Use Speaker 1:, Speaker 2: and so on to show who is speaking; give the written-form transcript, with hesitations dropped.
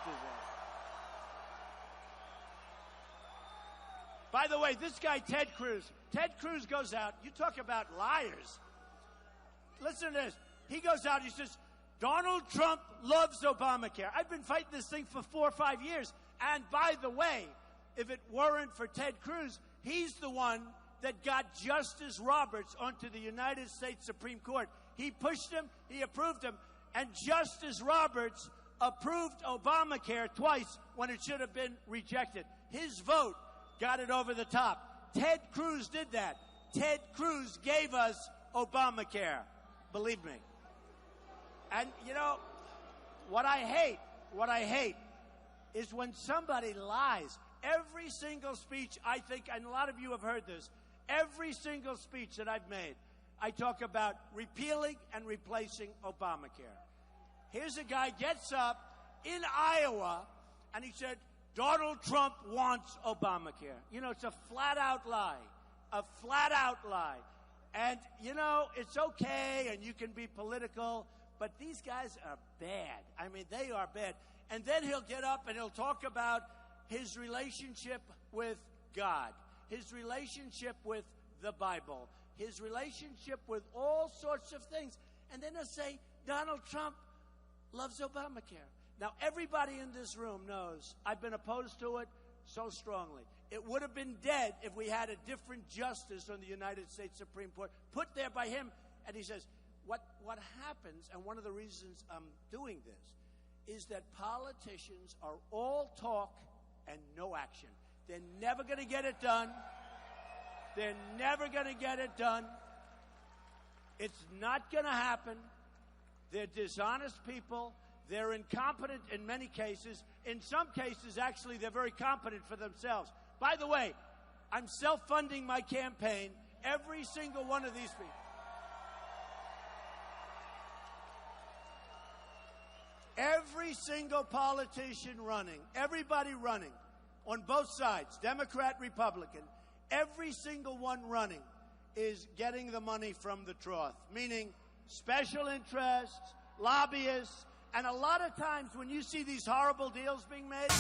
Speaker 1: disaster. By the way, this guy, Ted Cruz goes out. You talk about liars. Listen to this. He goes out, he says, Donald Trump loves Obamacare. I've been fighting this thing for 4 or 5 years. And by the way, if it weren't for Ted Cruz, he's the one that got Justice Roberts onto the United States Supreme Court. He pushed him, he approved him, and Justice Roberts approved Obamacare twice when it should have been rejected. His vote got it over the top. Ted Cruz did that. Ted Cruz gave us Obamacare. Believe me. And, you know, what I hate is when somebody lies. Every single speech, I think, and a lot of you have heard this, every single speech that I've made, I talk about repealing and replacing Obamacare. Here's a guy gets up in Iowa, and he said, Donald Trump wants Obamacare. You know, it's a flat-out lie. A flat-out lie. And, you know, it's okay, and you can be political, but these guys are bad. I mean, they are bad. And then he'll get up and he'll talk about his relationship with God, his relationship with the Bible, his relationship with all sorts of things. And then he'll say, Donald Trump loves Obamacare. Now, everybody in this room knows I've been opposed to it so strongly. It would have been dead if we had a different justice on the United States Supreme Court put there by him. And he says, what happens, and one of the reasons I'm doing this, is that politicians are all talk and no action. They're never going to get it done. They're never going to get it done. It's not going to happen. They're dishonest people. They're incompetent in many cases. In some cases, actually, they're very competent for themselves. By the way, I'm self-funding my campaign. Every single one of these people. Every single politician running, everybody running on both sides, Democrat, Republican, every single one running is getting the money from the trough, meaning special interests, lobbyists, and a lot of times when you see these horrible deals being made,